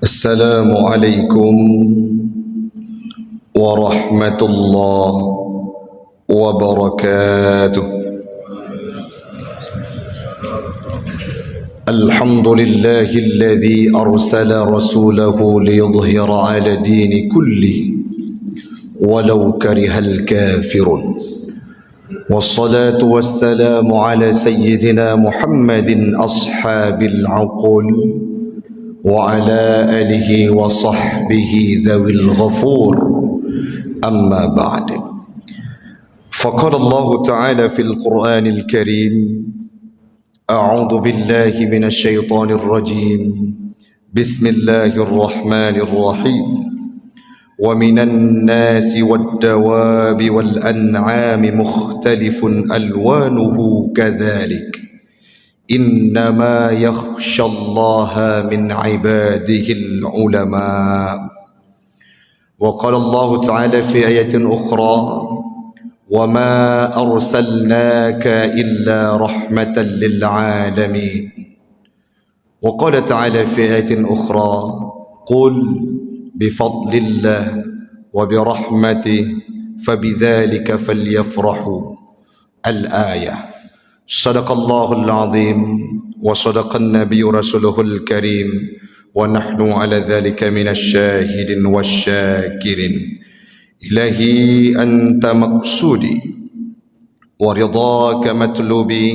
السلام عليكم ورحمة الله وبركاته. الحمد لله الذي أرسل رسوله ليظهر على الدين كله ولو كره الكافرون، والصلاة والسلام على سيدنا محمد أصحاب العقول وعلى آله وصحبه ذوي الغفور. أما بعد، فقال الله تعالى في القرآن الكريم: أعوذ بالله من الشيطان الرجيم، بسم الله الرحمن الرحيم. ومن الناس والدواب والأنعام مختلف ألوانه كذلك إنما يخشى الله من عباده العلماء. وقال الله تعالى في آية أخرى: وما أرسلناك إلا رحمة للعالمين. وقال تعالى في آية أخرى: قل بفضل الله وبرحمته فبذلك فليفرحوا. الآية. صدق الله العظيم وصدق النبي رسوله الكريم ونحن على ذلك من الشاهدين والشاكرين. إلهي أنت مقصودي ورضاك مطلوبي،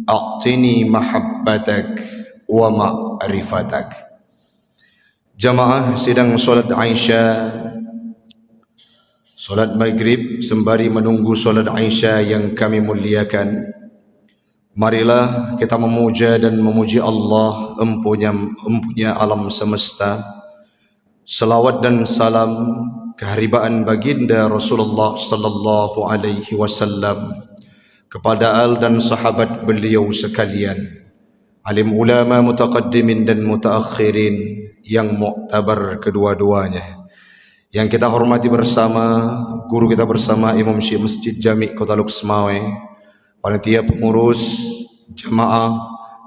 أعطني محبتك ومعرفتك. Jamaah sidang solat Aisyah, solat maghrib sembari menunggu solat Aisyah yang kami muliakan, marilah kita memuja dan memuji Allah empunya alam semesta. Salawat dan salam keharibaan baginda Rasulullah sallallahu alaihi wasallam kepada al dan sahabat beliau sekalian, alim ulama mutaqaddimin dan mutaakhirin yang muktabar kedua-duanya, yang kita hormati bersama guru kita bersama Imam Syekh Masjid Jami' Kota Luksmawe, panitia pengurus jamaah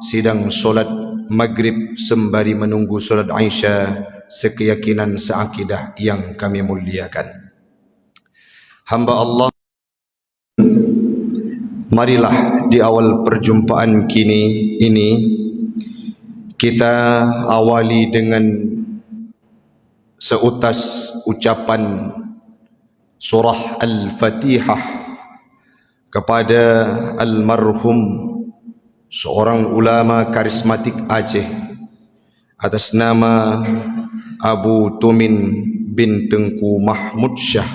sidang solat maghrib sembari menunggu solat Aisyah sekeyakinan seakidah yang kami muliakan. Hamba Allah, marilah di awal perjumpaan kini ini kita awali dengan seutas ucapan surah Al-Fatihah kepada almarhum seorang ulama karismatik Aceh atas nama Abu Tumin bin Tengku Mahmud Shah,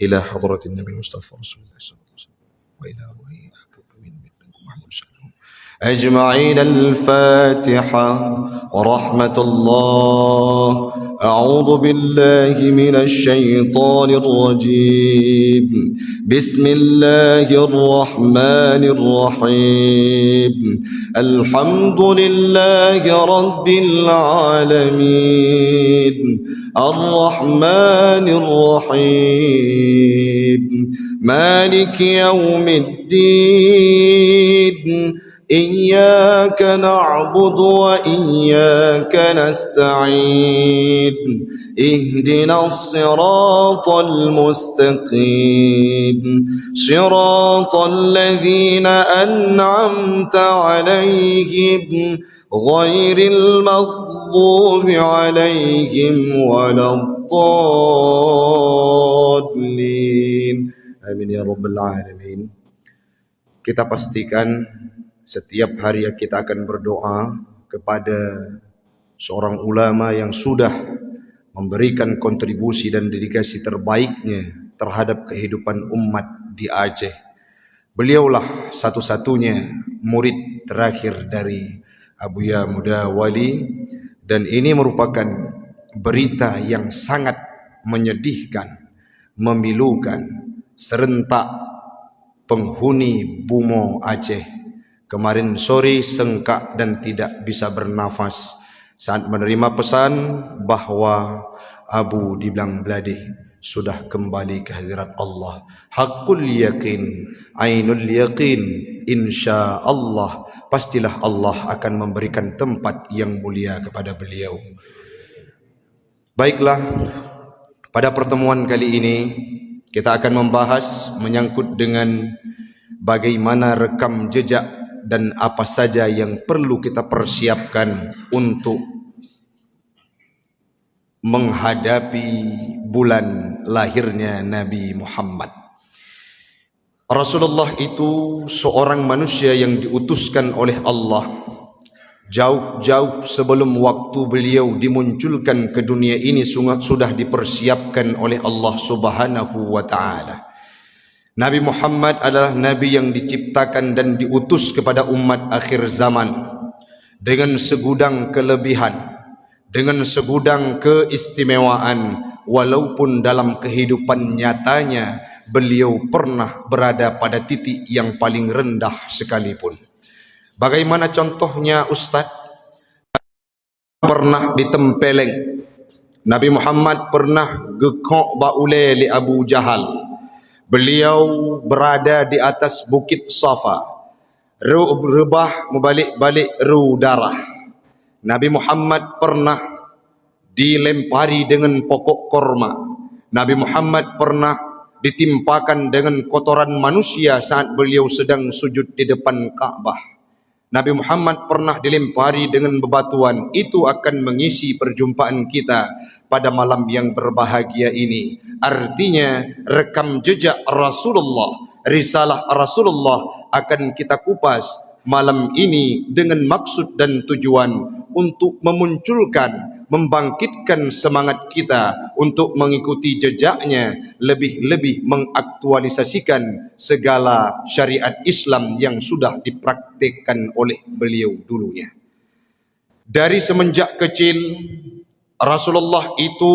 ila hadratin Nabi Mustafa Rasulullah sallallahu alaihi wasallam wa ila ruhi Abu Tumin bin Tengku Mahmud Shah أجمعين. الفاتحة ورحمة الله. أعوذ بالله من الشيطان الرجيم، بسم الله الرحمن الرحيم. الحمد لله رب العالمين، الرحمن الرحيم، مالك يوم الدين. إياك نعبد وإياك نستعين، اهدنا الصراط المستقيم، صراط الذين أنعمت عليهم غير المغضوب عليهم ولا الضالين. آمين يا رب العالمين. Kita pastikan setiap hari kita akan berdoa kepada seorang ulama yang sudah memberikan kontribusi dan dedikasi terbaiknya terhadap kehidupan umat di Aceh. Beliaulah satu-satunya murid terakhir dari Abuya Muda Wali, dan ini merupakan berita yang sangat menyedihkan, memilukan. Serentak penghuni Bumo Aceh kemarin sore sengkak dan tidak bisa bernafas saat menerima pesan bahwa Abu Dibilang Beladi sudah kembali ke hadirat Allah. Hakul yakin, ainul yakin, insya Allah pastilah Allah akan memberikan tempat yang mulia kepada beliau. Baiklah, pada pertemuan kali ini kita akan membahas menyangkut dengan bagaimana rekam jejak dan apa saja yang perlu kita persiapkan untuk menghadapi bulan lahirnya Nabi Muhammad. Rasulullah itu seorang manusia yang diutuskan oleh Allah jauh-jauh sebelum waktu beliau dimunculkan ke dunia ini sudah dipersiapkan oleh Allah Subhanahu wa taala. Nabi Muhammad adalah nabi yang diciptakan dan diutus kepada umat akhir zaman dengan segudang kelebihan, dengan segudang keistimewaan, walaupun dalam kehidupan nyatanya beliau pernah berada pada titik yang paling rendah sekalipun. Bagaimana contohnya Ustaz? Pernah ditempeleng. Nabi Muhammad pernah gekok baule li Abu Jahal. Beliau berada di atas bukit Safa. Rebah membalik-balik darah. Nabi Muhammad pernah dilempari dengan pokok korma. Nabi Muhammad pernah ditimpakan dengan kotoran manusia saat beliau sedang sujud di depan Ka'bah. Nabi Muhammad pernah dilempari dengan bebatuan. Itu akan mengisi perjumpaan kita pada malam yang berbahagia ini. Artinya rekam jejak Rasulullah, risalah Rasulullah akan kita kupas malam ini dengan maksud dan tujuan untuk memunculkan, membangkitkan semangat kita untuk mengikuti jejaknya, lebih-lebih mengaktualisasikan segala syariat Islam yang sudah dipraktikkan oleh beliau dulunya. Dari semenjak kecil Rasulullah itu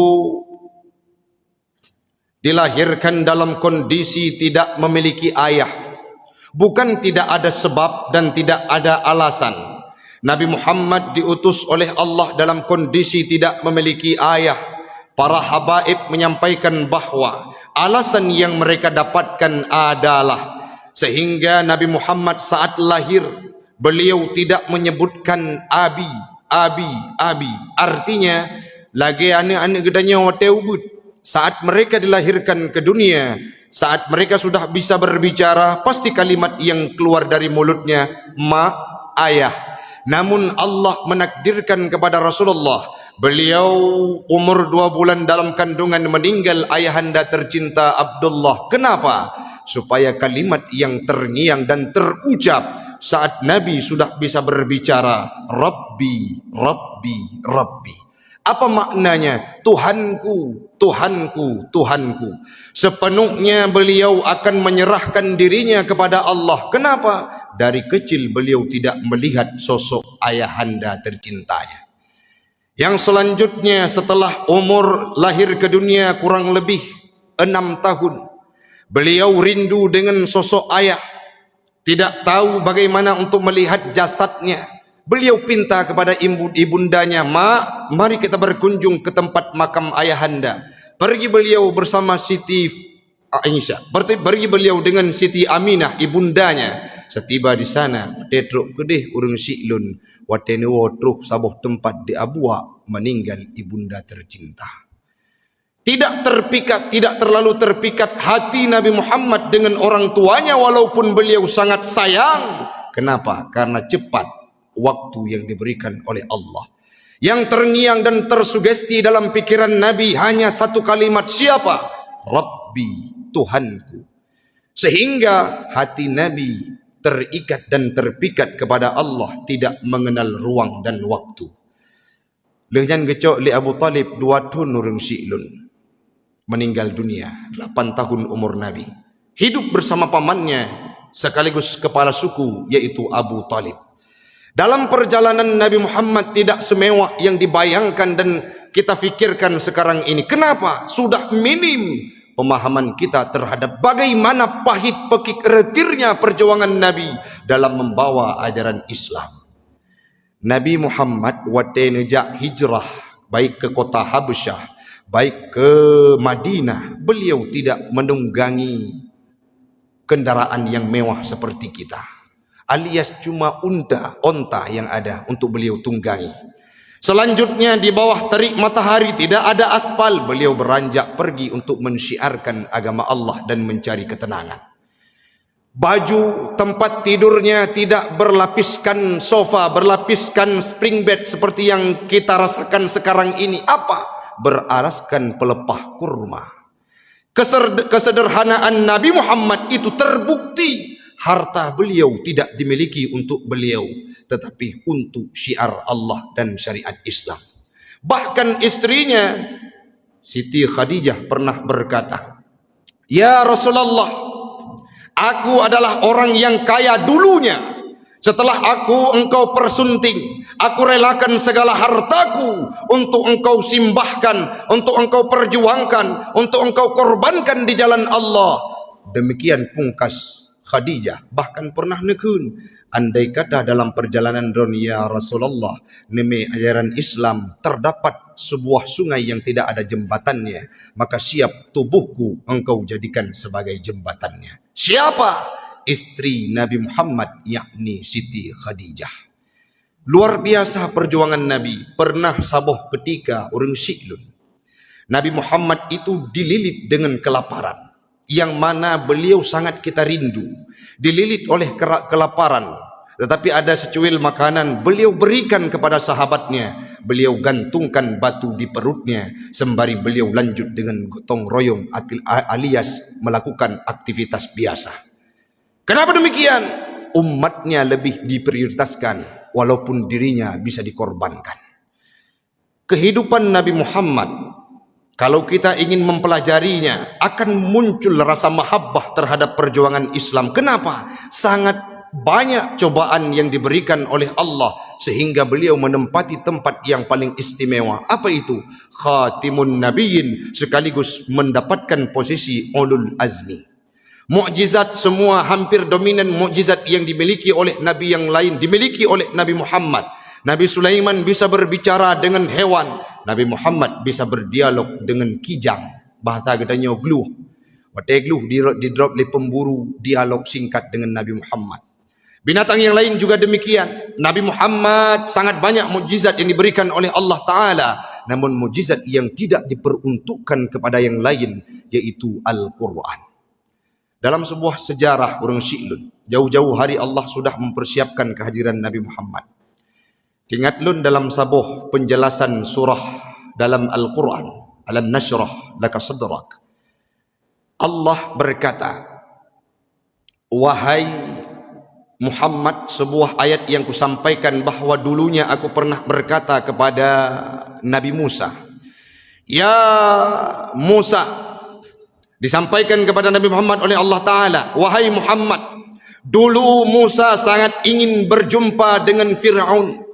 dilahirkan dalam kondisi tidak memiliki ayah. Bukan tidak ada sebab dan tidak ada alasan. Nabi Muhammad diutus oleh Allah dalam kondisi tidak memiliki ayah. Para habaib menyampaikan bahawa alasan yang mereka dapatkan adalah sehingga Nabi Muhammad saat lahir beliau tidak menyebutkan abi. Artinya lagi anak-anak gedanya hotel but. Saat mereka dilahirkan ke dunia, saat mereka sudah bisa berbicara, pasti kalimat yang keluar dari mulutnya ma, ayah. Namun Allah menakdirkan kepada Rasulullah, beliau umur 2 bulan dalam kandungan meninggal ayahanda tercinta Abdullah. Kenapa? Supaya kalimat yang terngiang dan terucap saat Nabi sudah bisa berbicara, Rabbi, Rabbi, Rabbi. Apa maknanya? Tuhanku, Tuhanku, Tuhanku. Sepenuhnya beliau akan menyerahkan dirinya kepada Allah. Kenapa? Dari kecil beliau tidak melihat sosok ayahanda tercintanya. Yang selanjutnya setelah umur lahir ke dunia kurang lebih 6 tahun, beliau rindu dengan sosok ayah. Tidak tahu bagaimana untuk melihat jasadnya. Beliau pinta kepada ibundanya, mari kita berkunjung ke tempat makam ayahanda. Pergi beliau bersama Siti Aisyah. Pergi beliau dengan Siti Aminah, ibundanya. Setiba di sana, tetruk kedih urung siklun, watene wotruh sabuh tempat di Abua, meninggal ibunda tercinta. Tidak terpikat, tidak terlalu terpikat hati Nabi Muhammad dengan orang tuanya walaupun beliau sangat sayang. Kenapa? Karena cepat waktu yang diberikan oleh Allah. Yang terngiang dan tersugesti dalam pikiran Nabi hanya satu kalimat, siapa? Rabbi, Tuhanku. Sehingga hati Nabi terikat dan terpikat kepada Allah, tidak mengenal ruang dan waktu. Lehnyan gecok li Abu Talib 2 tahun urang siklun, meninggal dunia 8 tahun umur Nabi. Hidup bersama pamannya sekaligus kepala suku, yaitu Abu Talib. Dalam perjalanan Nabi Muhammad tidak semewah yang dibayangkan dan kita fikirkan sekarang ini. Kenapa? Sudah minim pemahaman kita terhadap bagaimana pahit pekik retirnya perjuangan Nabi dalam membawa ajaran Islam. Nabi Muhammad waktu nejak hijrah, baik ke kota Habasyah, baik ke Madinah, beliau tidak menunggangi kendaraan yang mewah seperti kita. Alias cuma onta yang ada untuk beliau tunggangi. Selanjutnya di bawah terik matahari tidak ada aspal, beliau beranjak pergi untuk mensyiarkan agama Allah dan mencari ketenangan. Baju tempat tidurnya tidak berlapiskan sofa, berlapiskan spring bed seperti yang kita rasakan sekarang ini. Apa? Beralaskan pelepah kurma. Kesederhanaan Nabi Muhammad itu terbukti. Harta beliau tidak dimiliki untuk beliau, tetapi untuk syiar Allah dan syariat Islam. Bahkan istrinya Siti Khadijah pernah berkata, "Ya Rasulullah, aku adalah orang yang kaya dulunya. Setelah engkau persunting, aku relakan segala hartaku untuk engkau simbahkan, untuk engkau perjuangkan, untuk engkau korbankan di jalan Allah." Demikian pungkas Khadijah, bahkan pernah nekun, andai kata dalam perjalanan dunia Rasulullah neme ajaran Islam terdapat sebuah sungai yang tidak ada jembatannya, maka siap tubuhku engkau jadikan sebagai jembatannya. Siapa? Istri Nabi Muhammad, yakni Siti Khadijah. Luar biasa perjuangan Nabi. Pernah sabuh ketika orang Syi'lun, Nabi Muhammad itu dililit dengan kelaparan, yang mana beliau sangat kita rindu, dililit oleh kelaparan, tetapi ada secuil makanan beliau berikan kepada sahabatnya. Beliau gantungkan batu di perutnya sembari beliau lanjut dengan gotong royong alias melakukan aktivitas biasa. Kenapa demikian? Umatnya lebih diprioritaskan walaupun dirinya bisa dikorbankan. Kehidupan Nabi Muhammad, kalau kita ingin mempelajarinya, akan muncul rasa mahabbah terhadap perjuangan Islam. Kenapa? Sangat banyak cobaan yang diberikan oleh Allah sehingga beliau menempati tempat yang paling istimewa. Apa itu? Khatimun Nabiyyin, sekaligus mendapatkan posisi ulul azmi. Mukjizat semua hampir dominan mukjizat yang dimiliki oleh nabi yang lain dimiliki oleh Nabi Muhammad. Nabi Sulaiman bisa berbicara dengan hewan, Nabi Muhammad bisa berdialog dengan kijang. Bahasa katanya gluh. Watai gluh di drop oleh pemburu, dialog singkat dengan Nabi Muhammad. Binatang yang lain juga demikian. Nabi Muhammad sangat banyak mukjizat yang diberikan oleh Allah Ta'ala, namun mukjizat yang tidak diperuntukkan kepada yang lain, yaitu Al-Quran. Dalam sebuah sejarah orang Syi'lun, jauh-jauh hari Allah sudah mempersiapkan kehadiran Nabi Muhammad. Ingat lun dalam sabuh penjelasan surah dalam Al-Quran, Alam nashrah laka sadrak, Allah berkata, "Wahai Muhammad," sebuah ayat yang kusampaikan bahwa dulunya aku pernah berkata kepada Nabi Musa, "Ya Musa," disampaikan kepada Nabi Muhammad oleh Allah Ta'ala, "Wahai Muhammad, dulu Musa sangat ingin berjumpa dengan Fir'aun.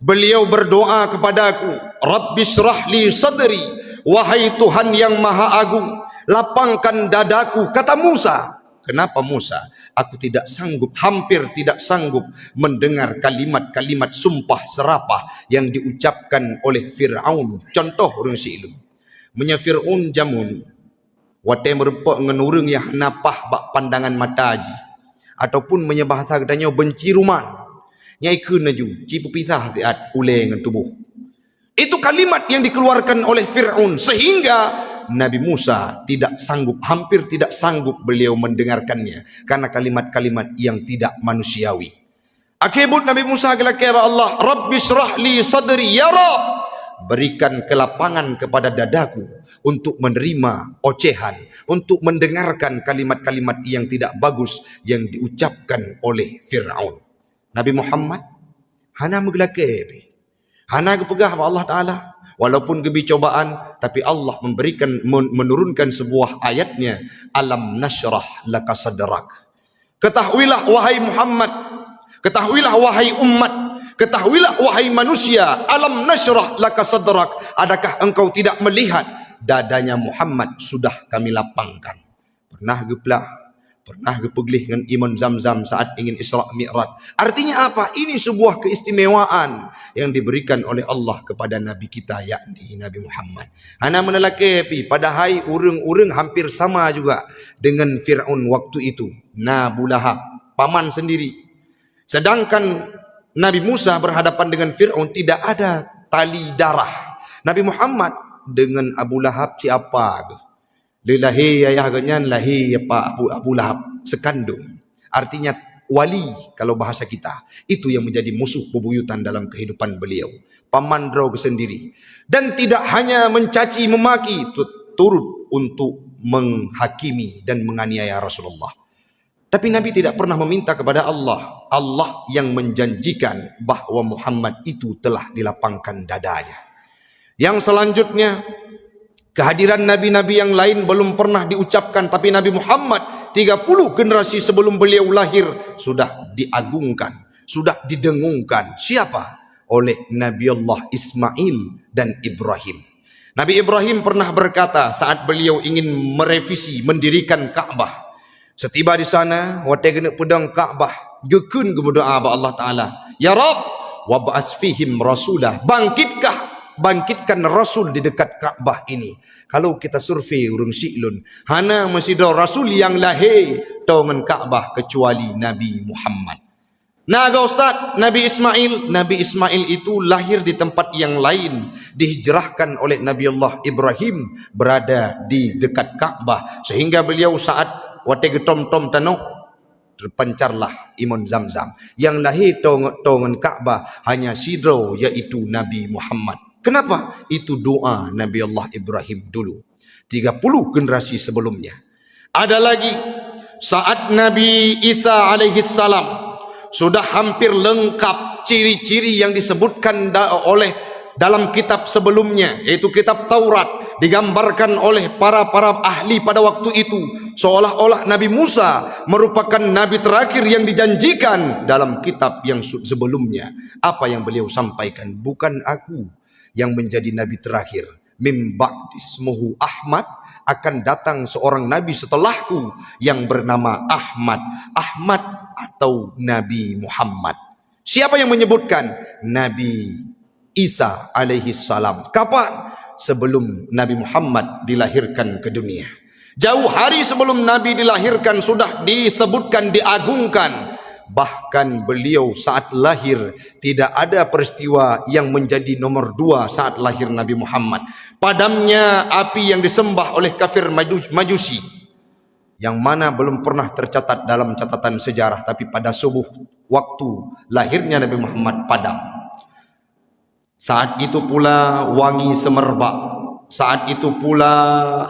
Beliau berdoa kepadaku, Rabbi syrah li sadri, wahai Tuhan yang maha agung, lapangkan dadaku." Kata Musa. Kenapa Musa? Aku tidak sanggup, hampir tidak sanggup mendengar kalimat-kalimat sumpah serapah yang diucapkan oleh Fir'aun. Contoh orang Syi'lun. Menya Fir'aun jamun, watai merupak ngenurung yang napah bak pandangan mataji, ataupun menyebah katanya benci ruman. Nyai kenaju, cipu pisah tiat ule dengan tubuh. Itu kalimat yang dikeluarkan oleh Fir'aun sehingga Nabi Musa tidak sanggup, hampir tidak sanggup beliau mendengarkannya karena kalimat-kalimat yang tidak manusiawi. Akibut Nabi Musa kepada Allah, Rabbi syrah li sadri, ya Rabb, berikan kelapangan kepada dadaku untuk menerima ocehan, untuk mendengarkan kalimat-kalimat yang tidak bagus yang diucapkan oleh Fir'aun. Nabi Muhammad hana megelake, hana kepegah kepada Allah Ta'ala. Walaupun gebi cobaan, tapi Allah menurunkan sebuah ayatnya, Alam nashrah laka sadrak. Ketahuilah wahai Muhammad, ketahuilah wahai umat, ketahuilah wahai manusia, alam nashrah laka sadrak. Adakah engkau tidak melihat dadanya Muhammad sudah kami lapangkan? Pernah geplah, pernah gepeglih dengan Iman Zamzam saat ingin Isra Mi'raj. Artinya apa? Ini sebuah keistimewaan yang diberikan oleh Allah kepada Nabi kita, yakni Nabi Muhammad. Hana menelakepi, padahal urang-urang hampir sama juga dengan Fir'aun waktu itu. Abu Lahab, paman sendiri. Sedangkan Nabi Musa berhadapan dengan Fir'aun tidak ada tali darah. Nabi Muhammad dengan Abu Lahab siapa ke? Lillahi ayah ganyan lahi apa Abu Lahab sekandung. Artinya wali kalau bahasa kita. Itu yang menjadi musuh bebuyutan dalam kehidupan beliau. Paman draw sendiri. Dan tidak hanya mencaci memaki, turut untuk menghakimi dan menganiaya Rasulullah. Tapi Nabi tidak pernah meminta kepada Allah. Allah yang menjanjikan bahwa Muhammad itu telah dilapangkan dadanya. Yang selanjutnya, kehadiran nabi-nabi yang lain belum pernah diucapkan, tapi Nabi Muhammad 30 generasi sebelum beliau lahir sudah diagungkan, sudah didengungkan. Siapa? Oleh Nabi Allah Ismail dan Ibrahim. Nabi Ibrahim pernah berkata saat beliau ingin merevisi mendirikan Ka'bah. Setiba di sana, watai kena pedang Ka'bah, gekun kepada Allah Ta'ala. Ya Rabb, wab'as fihim rasulah. Bangkitkan Rasul di dekat Ka'bah ini. Kalau kita survei urung Syi'lun, hana masih ada Rasul yang lahir dengan Ka'bah kecuali Nabi Muhammad. Naga Ustaz, Nabi Ismail itu lahir di tempat yang lain, dihijrahkan oleh Nabi Allah Ibrahim, berada di dekat Ka'bah, sehingga beliau saat wate getom-tom tanok terpancarlah imun Zamzam. Yang lahir tongan Ka'bah hanya sidro, yaitu Nabi Muhammad. Kenapa? Itu doa Nabi Allah Ibrahim dulu 30 generasi sebelumnya. Ada lagi saat Nabi Isa alaihi salam sudah hampir lengkap ciri-ciri yang disebutkan oleh dalam kitab sebelumnya, yaitu kitab Taurat, digambarkan oleh para ahli pada waktu itu seolah-olah Nabi Musa merupakan nabi terakhir yang dijanjikan dalam kitab yang sebelumnya. Apa yang beliau sampaikan? Bukan aku yang menjadi nabi terakhir, mim ba'dismuhu Ahmad, akan datang seorang nabi setelahku yang bernama Ahmad atau Nabi Muhammad. Siapa yang menyebutkan? Nabi Isa alaihi salam. Kapan? Sebelum Nabi Muhammad dilahirkan ke dunia. Jauh hari sebelum Nabi dilahirkan sudah disebutkan, diagungkan. Bahkan beliau saat lahir tidak ada peristiwa yang menjadi nomor 2 saat lahir Nabi Muhammad. Padamnya api yang disembah oleh kafir Majusi, yang mana belum pernah tercatat dalam catatan sejarah, tapi pada subuh waktu lahirnya Nabi Muhammad padam. Saat itu pula wangi semerbak. Saat itu pula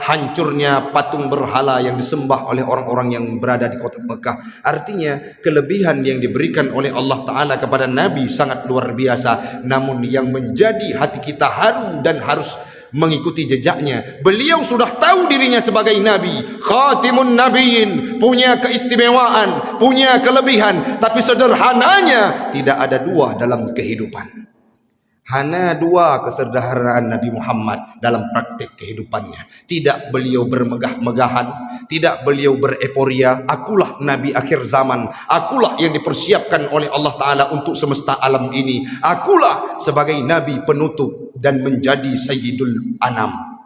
hancurnya patung berhala yang disembah oleh orang-orang yang berada di kota Mekah. Artinya kelebihan yang diberikan oleh Allah Ta'ala kepada Nabi sangat luar biasa. Namun yang menjadi hati kita haru dan harus mengikuti jejaknya, beliau sudah tahu dirinya sebagai Nabi, Khatimun Nabiin, punya keistimewaan, punya kelebihan. Tapi sederhananya tidak ada 2 dalam kehidupan. Hanya 2 kesederhanaan Nabi Muhammad dalam praktik kehidupannya. Tidak beliau bermegah-megahan, tidak beliau bereporia. Akulah Nabi akhir zaman, akulah yang dipersiapkan oleh Allah Ta'ala untuk semesta alam ini. Akulah sebagai Nabi penutup dan menjadi Sayyidul Anam,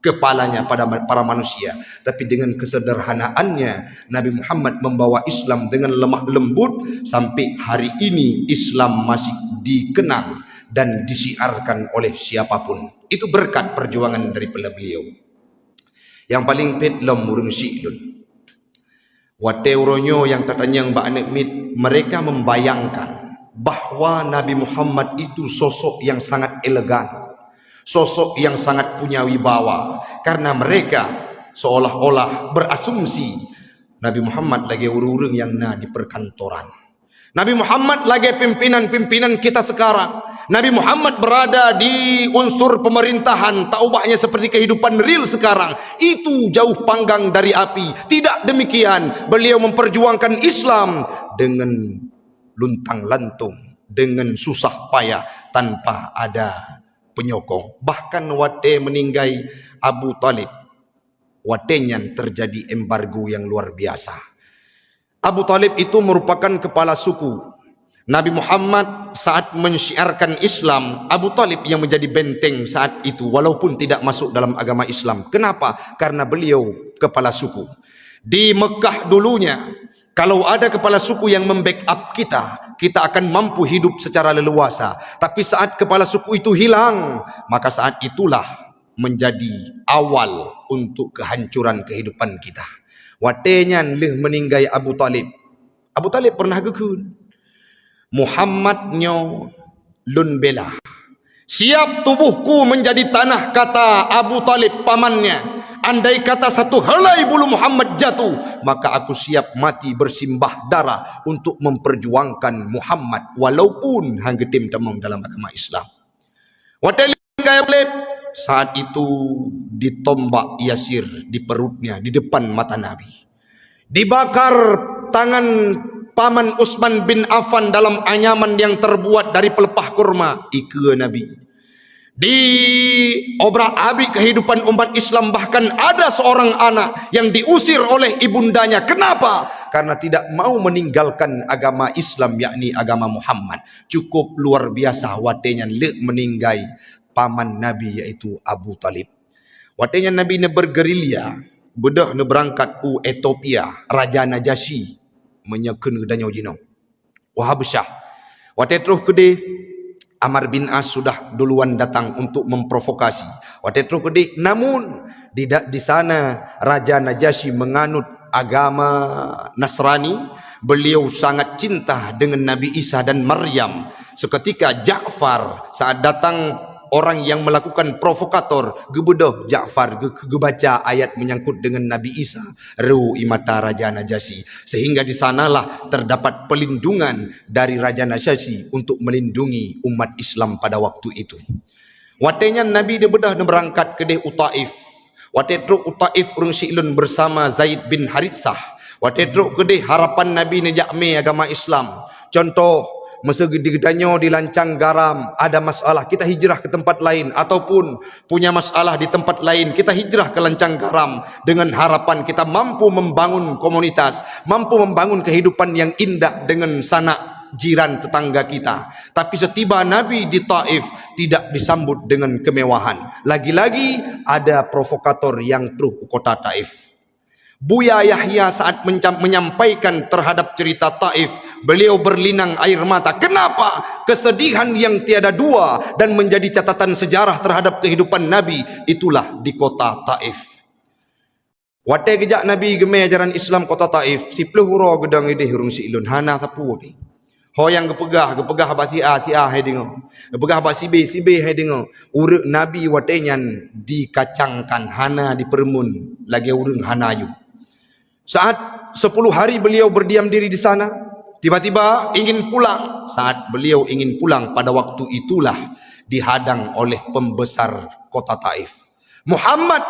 kepalanya pada para manusia. Tapi dengan kesederhanaannya Nabi Muhammad membawa Islam dengan lemah lembut. Sampai hari ini Islam masih dikenang dan disiarkan oleh siapapun. Itu berkat perjuangan daripada beliau. Yang paling pedlam urung Syi'lun, wate uronyo yang tatanyang Mbak Nekmit, mereka membayangkan bahwa Nabi Muhammad itu sosok yang sangat elegan, sosok yang sangat punya wibawa, karena mereka seolah-olah berasumsi Nabi Muhammad lagi urung-urung yang di perkantoran. Nabi Muhammad lagi pimpinan-pimpinan kita sekarang. Nabi Muhammad berada di unsur pemerintahan, taubahnya seperti kehidupan real sekarang. Itu jauh panggang dari api. Tidak demikian. Beliau memperjuangkan Islam dengan luntang lantung, dengan susah payah, tanpa ada penyokong. Bahkan wate meninggai Abu Talib, watenya terjadi embargo yang luar biasa. Abu Talib itu merupakan kepala suku. Nabi Muhammad saat mensyiarkan Islam, Abu Talib yang menjadi benteng saat itu, walaupun tidak masuk dalam agama Islam. Kenapa? Karena beliau kepala suku. Di Mekah dulunya, Kalau ada kepala suku yang membackup kita, kita akan mampu hidup secara leluasa. Tapi saat kepala suku itu hilang, maka saat itulah menjadi awal untuk kehancuran kehidupan kita. Watenya leh meninggai Abu Talib. Abu Talib pernah gekun. Muhammad nyo lun bela. Siap tubuhku menjadi tanah, kata Abu Talib pamannya. Andai kata satu helai bulu Muhammad jatuh, maka aku siap mati bersimbah darah untuk memperjuangkan Muhammad, walaupun hang getim temung dalam agama Islam. Saat itu ditombak Yasir di perutnya, di depan mata Nabi. Dibakar tangan paman Utsman bin Affan dalam anyaman yang terbuat dari pelepah kurma. Ike Nabi. Di obrak-abrik kehidupan umat Islam, bahkan ada seorang anak yang diusir oleh ibundanya. Kenapa? Karena tidak mau meninggalkan agama Islam, yakni agama Muhammad. Cukup luar biasa watenya le meninggai paman Nabi, yaitu Abu Talib. Watenya Nabi ne bergerilya, bedah ne berangkat ku Ethiopia, Raja Najasyi menyeken danau jinau. Wahabsyah. Watenya terus kede Amr bin As sudah duluan datang untuk memprovokasi. Waktu itu kedik, namun di sana Raja Najasyi menganut agama Nasrani. Beliau sangat cinta dengan Nabi Isa dan Maryam. Seketika Ja'far saat datang orang yang melakukan provokator, gebedoh Ja'far gebaca ayat menyangkut dengan Nabi Isa, ru imata Raja Najasyi, sehingga di sanalah terdapat pelindungan dari Raja Najasyi untuk melindungi umat Islam pada waktu itu. Watenya Nabi dia bedah berangkat ke Utaif. Waktu itu Utaif urang Syilun bersama Zaid bin Haritsah. Waktu itu ke harapan Nabi nejakme agama Islam. Contoh masa gede-gedanya dilancang garam, ada masalah, kita hijrah ke tempat lain, ataupun punya masalah di tempat lain, kita hijrah ke lancang garam dengan harapan kita mampu membangun komunitas, mampu membangun kehidupan yang indah dengan sanak jiran tetangga kita. Tapi setiba Nabi di Taif tidak disambut dengan kemewahan. Lagi-lagi ada provokator yang truh kota Taif. Buya Yahya saat menyampaikan terhadap cerita Taif, beliau berlinang air mata. Kenapa? Kesedihan yang tiada dua dan menjadi catatan sejarah terhadap kehidupan Nabi itulah di kota Taif. Watai kejak Nabi gemai ajaran Islam kota Taif, si pelihura gedang ide hurung si ilun hana tapu api. Ho yang gepegah abah tiah hai dengo. Gepegah abah sibe hai dengo. Uruk Nabi watenyan dikacangkan hana di permun lagi urung hana yu. Saat 10 hari beliau berdiam diri di sana, tiba-tiba ingin pulang. Saat beliau ingin pulang, pada waktu itulah dihadang oleh pembesar kota Taif. Muhammad,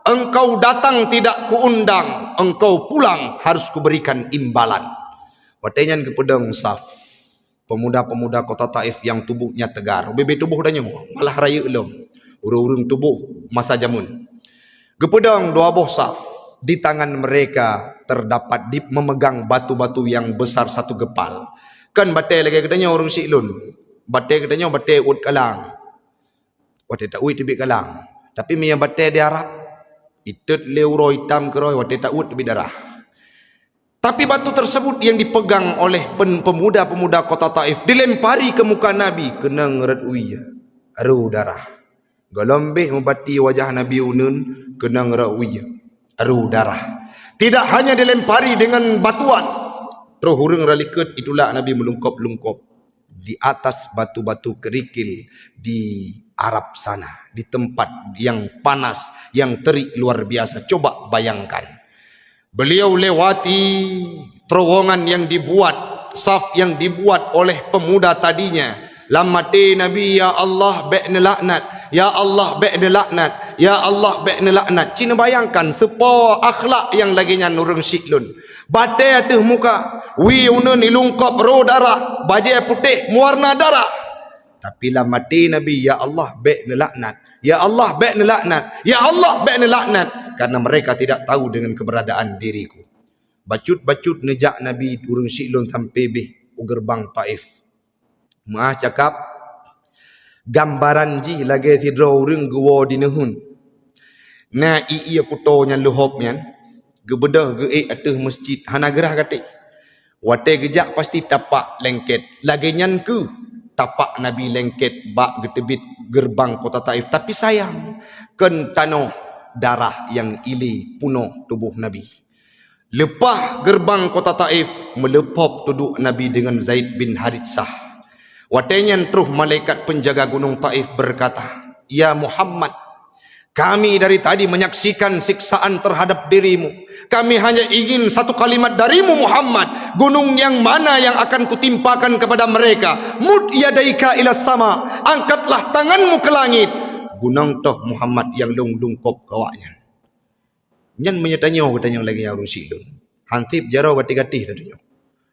engkau datang tidak kuundang, engkau pulang harus kuberikan imbalan. Watenyan ke pedang saf pemuda-pemuda kota Taif yang tubuhnya tegar. Bebe tubuh danya malah raya elom. Urung-urung tubuh masa jamun. Gepedang dua boh saf. Di tangan mereka terdapat memegang batu-batu yang besar satu gepal. Kan batai lagi katanya orang Syilun. Batai katanya batai ud kalang. Batai tak ud tibik kalang. Tapi yang batai di Arab. Itut leuro hitam keroi. Batai tak ud tibik darah. Tapi batu tersebut yang dipegang oleh pemuda-pemuda kota Taif dilempari ke muka Nabi. Kenang radwiya. Aru darah. Galombeh membati wajah Nabi Unun. Kenang radwiya. Aru darah. Tidak hanya dilempari dengan batuan. Terus hurung ralikut, itulah Nabi melungkop-lungkop di atas batu-batu kerikil di Arab sana, di tempat yang panas, yang terik luar biasa. Coba bayangkan. Beliau lewati terowongan yang dibuat, saf yang dibuat oleh pemuda tadinya. Lamati Nabi, ya Allah ba'na laknat, ya Allah ba'na laknat, ya Allah ba'na laknat. Cina bayangkan sepo akhlak yang laginya nurung Syilun. Batai atas muka, wi unun ilungkop ro darah, bajai putih mewarna darah. Tapi lamati Nabi, ya Allah ba'na laknat, ya Allah ba'na laknat, ya Allah ba'na laknat. Karena mereka tidak tahu dengan keberadaan diriku. Bacut-bacut nejak Nabi urung Syilun sampai beh gerbang Taif. Maah cakap gambaran ji lagi tidro urang gua di nehun. Na iya kutonya lohop nyan. Gebedah geik atas masjid hana gerah katik. Watai gejak pasti tapak lengket. Laginyan ke tapak Nabi lengket bak getebit gerbang kota Taif. Tapi sayang kan tanah darah yang ili punuh tubuh Nabi. Lepas gerbang kota Taif melepop duduk Nabi dengan Zaid bin Haritsah. Watainya terus malaikat penjaga gunung Taif berkata, "Ya Muhammad, kami dari tadi menyaksikan siksaan terhadap dirimu. Kami hanya ingin satu kalimat darimu Muhammad. Gunung yang mana yang akan kutimpakan kepada mereka? Mud yadaika ila sama. Angkatlah tanganmu ke langit." Gunung toh Muhammad yang lungkop kawaknya. Nyan menyatanya katanya lagi yang rusilun. Hantip jarau gati-gati katanya.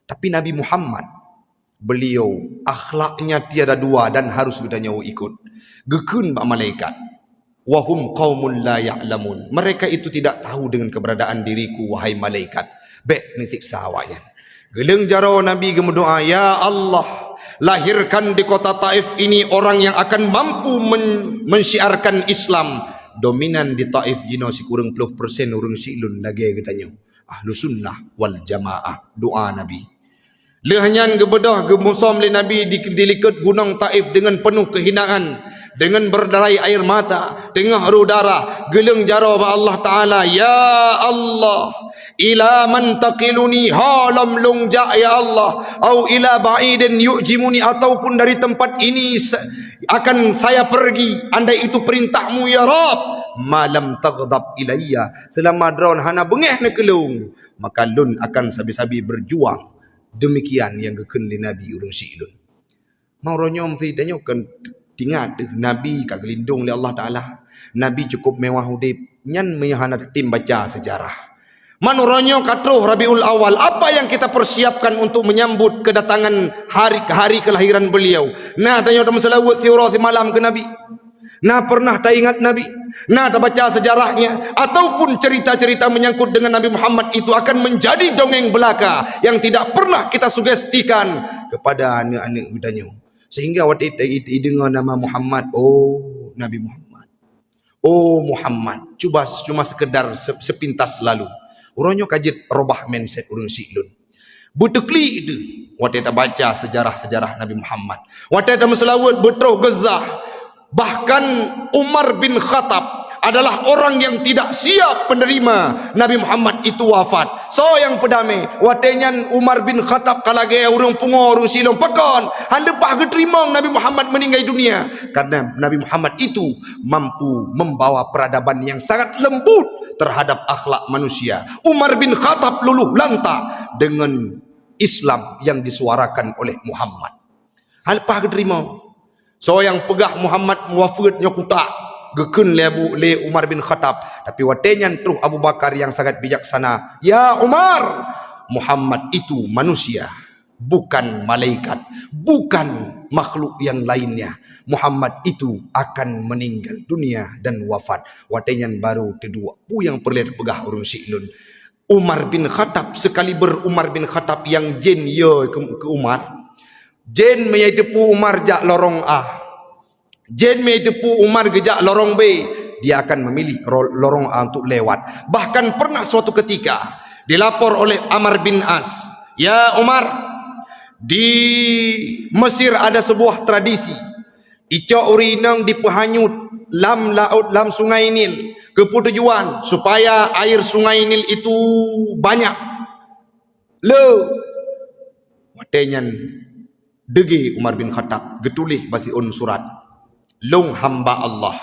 Tapi Nabi Muhammad, beliau akhlaknya tiada dua dan harus katanya ikut. Gekun pak malaikat. Wahum qaumun la ya'lamun. Mereka itu tidak tahu dengan keberadaan diriku wahai malaikat. Bek ni siksa awaknya. Geleng jarau Nabi gemendoa, "Ya Allah, lahirkan di kota Taif ini orang yang akan mampu mensyiarkan Islam." Dominan di Taif jino si kurang 10% orang silun lagi katanya. Ahlu sunnah wal jamaah. Doa Nabi. Lehanyan gebedah gemusom le Nabi dilikat gunung Taif dengan penuh kehinaan, dengan berderai air mata, tengah haru darah, geleng jaro ba Allah Taala, "Ya Allah, ila man taqiluni halam lungja ya Allah, au ila ba'idin yu'jimuni, ataupun dari tempat ini akan saya pergi, andai itu perintahmu ya Rabb, malam taghdab ilayya, selama drawn hana bengeh ne kelung, maka lun akan sabi-sabi berjuang." Demikian yang gekun li Nabi urang silun. Mau ronyom fitanya kan tingat Nabi kag lindung li Allah Taala. Nabi cukup mewah udip, nyan meyahana tim baca sejarah. Manuronyo katruh Rabiul Awal, apa yang kita persiapkan untuk menyambut kedatangan hari kelahiran beliau? Nah, tanya dalam selawat siurah malam ke Nabi. Nah, pernah tak ingat Nabi? Nah, tak baca sejarahnya ataupun cerita-cerita menyangkut dengan Nabi Muhammad itu akan menjadi dongeng belaka yang tidak pernah kita sugestikan kepada anak-anak mudanya. Sehingga waktu itu dengar nama Muhammad, oh Nabi Muhammad, oh Muhammad, cuma sekedar sepintas lalu. Orangnya kajet robah mindset orang silun. Butukli itu waktu kita baca sejarah-sejarah Nabi Muhammad. Waktu kita selawat betroh gezah. Bahkan Umar bin Khattab adalah orang yang tidak siap menerima Nabi Muhammad itu wafat. So yang pedame watenyan Umar bin Khattab kalage urang pungo urang silong pakon handepah geterima Nabi Muhammad meninggal dunia, karena Nabi Muhammad itu mampu membawa peradaban yang sangat lembut terhadap akhlak manusia. Umar bin Khattab luluh lantah dengan Islam yang disuarakan oleh Muhammad. Hal pah geterima. So yang pegah Muhammad muwafid nyokuta gekun le Umar bin Khattab, tapi watenyan truh Abu Bakar yang sangat bijaksana. "Ya Umar, Muhammad itu manusia, bukan malaikat, bukan makhluk yang lainnya. Muhammad itu akan meninggal dunia dan wafat." Watenyan baru kedua pu yang perlihat pegah urung silun. Umar bin Khattab sekali Umar bin Khattab yang jin yo ke Umar. Jen meyai depu Umar jak lorong A. Jen meyai depu Umar gejak lorong B. Dia akan memilih lorong A untuk lewat. Bahkan pernah suatu ketika dilapor oleh Amr bin As, "Ya Umar, di Mesir ada sebuah tradisi. Icok urinang dipehanyut lam laut lam sungai Nil. Keputujuan supaya air sungai Nil itu banyak. Lo watenyan degi Umar bin Khattab getulih basiun surat, "Long hamba Allah,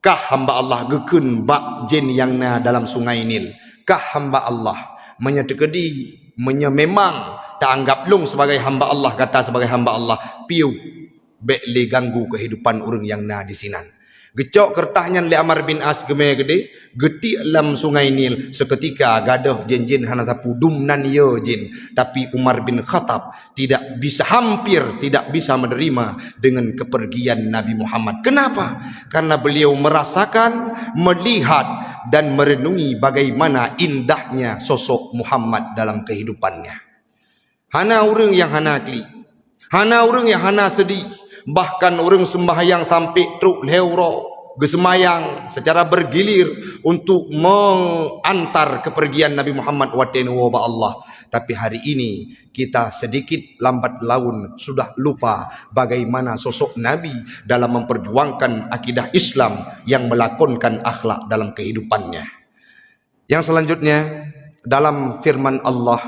kah hamba Allah gekun bak jin yang na dalam sungai Nil, kah hamba Allah menyetekedi memang tak anggap long sebagai hamba Allah, kata sebagai hamba Allah piu bekle ganggu kehidupan orang yang na di sinan." Gecok kertahnya le Amr bin As geme gede geti lam sungai Nil, seketika gadah jin-jin hana tapu dumnan yo jin. Tapi Umar bin Khattab hampir tidak bisa menerima dengan kepergian Nabi Muhammad. Kenapa? Karena beliau merasakan, melihat dan merenungi bagaimana indahnya sosok Muhammad dalam kehidupannya. Hana orang yang hana kli, hana orang yang hana sedih. Bahkan orang sembahyang sampai truk leuro, gesemayang secara bergilir untuk mengantar kepergian Nabi Muhammad wa Allah. Tapi hari ini kita sedikit lambat laun sudah lupa bagaimana sosok Nabi dalam memperjuangkan akidah Islam yang melakonkan akhlak dalam kehidupannya. Yang selanjutnya dalam firman Allah,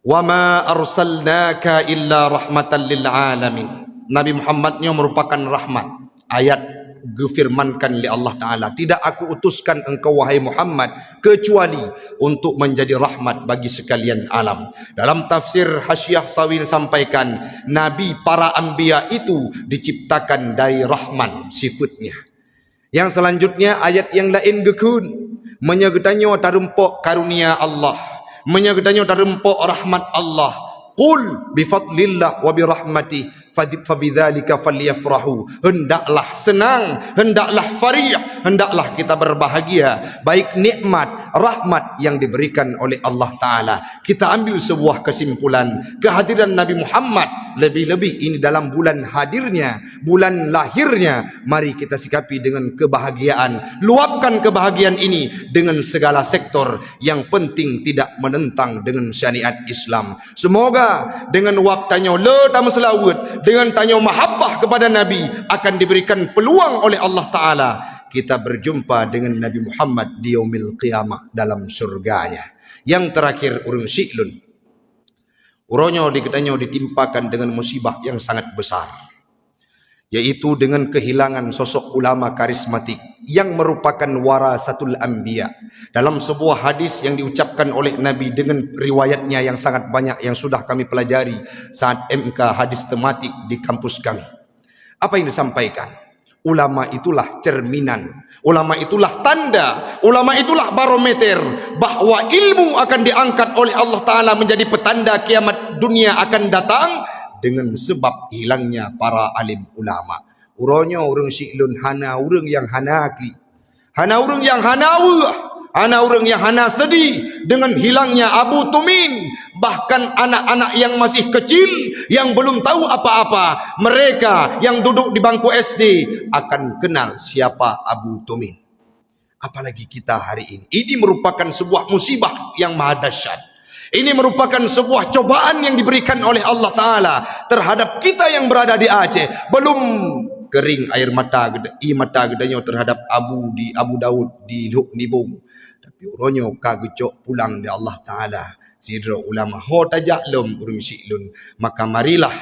"Wa ma arsalnaka illa rahmatan lil alamin." Nabi Muhammadnya merupakan rahmat. Ayat difirmankan oleh Allah Ta'ala, tidak aku utuskan engkau wahai Muhammad kecuali untuk menjadi rahmat bagi sekalian alam. Dalam tafsir Hasyiah Sawi sampaikan, Nabi para anbiya itu diciptakan dari Rahman sifatnya. Yang selanjutnya ayat yang lain gekun, menyegetanyo tarumpok karunia Allah, menyegetanyo tarumpok rahmat Allah. Qul bifadlillah wa birahmatih fabidzalika falyafrahu. Hendaklah senang, hendaklah farih, hendaklah kita berbahagia. Baik nikmat, rahmat yang diberikan oleh Allah Ta'ala. Kita ambil sebuah kesimpulan, kehadiran Nabi Muhammad, lebih-lebih ini dalam bulan hadirnya, bulan lahirnya, mari kita sikapi dengan kebahagiaan. Luapkan kebahagiaan ini dengan segala sektor, yang penting tidak menentang dengan syariat Islam. Semoga dengan waktanya letam selawat, dengan tanya mahabbah kepada Nabi, akan diberikan peluang oleh Allah Ta'ala kita berjumpa dengan Nabi Muhammad di yaumil qiyamah dalam surganya. Yang terakhir urung syi'lun, uronyo diketanyo ditimpakan dengan musibah yang sangat besar, yaitu dengan kehilangan sosok ulama karismatik yang merupakan warasatul anbiya. Dalam sebuah hadis yang diucapkan oleh Nabi dengan riwayatnya yang sangat banyak yang sudah kami pelajari saat MK hadis tematik di kampus kami. Apa yang disampaikan? Ulama itulah cerminan, ulama itulah tanda, ulama itulah barometer bahwa ilmu akan diangkat oleh Allah Ta'ala menjadi petanda kiamat dunia akan datang dengan sebab hilangnya para alim ulama. Uronyo urang syi'lun hana urang yang hanaki, hana urang yang hanawah, hana urang yang hana sedih dengan hilangnya Abu Tumin. Bahkan anak-anak yang masih kecil yang belum tahu apa-apa, mereka yang duduk di bangku SD akan kenal siapa Abu Tumin. Apalagi kita hari ini. Ini merupakan sebuah musibah yang maha dahsyat. Ini merupakan sebuah cobaan yang diberikan oleh Allah Ta'ala terhadap kita yang berada di Aceh. Belum kering air mata gedanya terhadap Abu Daud di Luk Nibung. Tapi uronyo kagecok pulang di Allah Ta'ala. Sidra ulama ho tajak lom urung syi'lun. Maka marilah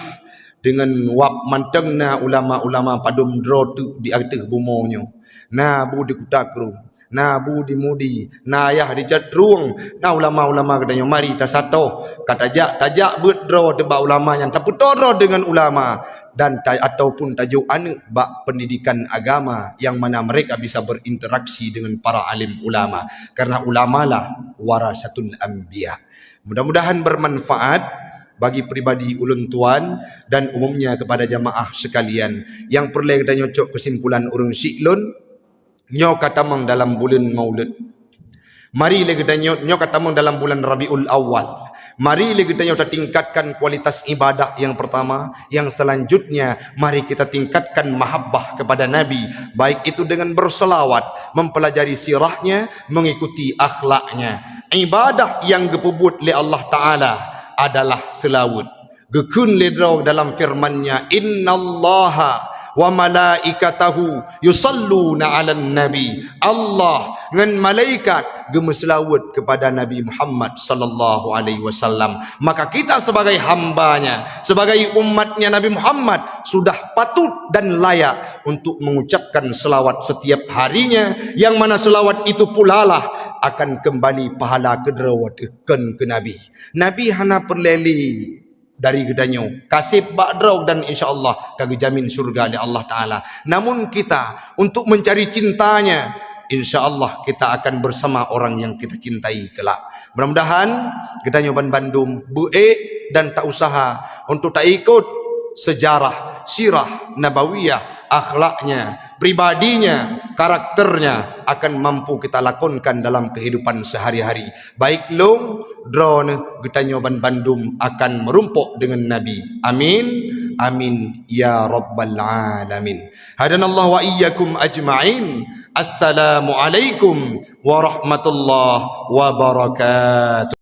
dengan wap mantengna ulama-ulama padum dro tu di atas bumonyo. Na bu di kutakru, na bu di mudi, na ayah di catrung, na ulama-ulama katanya mari ta satu kata tajak bedro teba ulama yang taputoro dengan ulama, dan ataupun tajuk anu bak pendidikan agama yang mana mereka bisa berinteraksi dengan para alim ulama, karena ulamalah warasatul anbiya. Mudah-mudahan bermanfaat bagi pribadi ulun tuan dan umumnya kepada jamaah sekalian. Yang perlu kita nyocok kesimpulan urung syi'lun, nyo katamang dalam bulan Maulid. Mari kita nyo katamang dalam bulan Rabiul Awal. Mari kita nyo tingkatkan kualitas ibadah yang pertama. Yang selanjutnya mari kita tingkatkan mahabbah kepada Nabi, baik itu dengan berselawat, mempelajari sirahnya, mengikuti akhlaknya. Ibadah yang gepubut oleh Allah Ta'ala adalah selawat. Gekun ledro dalam firman-Nya, innallaha wa malaikatahu yusalluna 'alan nabi. Allah dengan malaikat gemeselawat kepada Nabi Muhammad sallallahu alaihi wasallam. Maka kita sebagai hambanya, sebagai umatnya Nabi Muhammad sudah patut dan layak untuk mengucapkan selawat setiap harinya, yang mana selawat itu pula lah akan kembali pahala kedrawatkan ke Nabi. Nabi hana perleli dari gedanyo kasih ba'drau dan insyaallah kagak jamin surga oleh Allah Ta'ala. Namun kita untuk mencari cintanya, insyaallah kita akan bersama orang yang kita cintai kelak. Mudah-mudahan gedanyo Bandung bu'e dan tak usaha untuk tak ikut sejarah, sirah nabawiyah, akhlaknya, pribadinya, karakternya akan mampu kita lakonkan dalam kehidupan sehari-hari. Baik long drone getanyo Bandung akan merumpuk dengan Nabi. Amin. amin ya rabbal alamin. Hadanallahu wa iyyakum ajma'in. Assalamualaikum warahmatullahi wabarakatuh.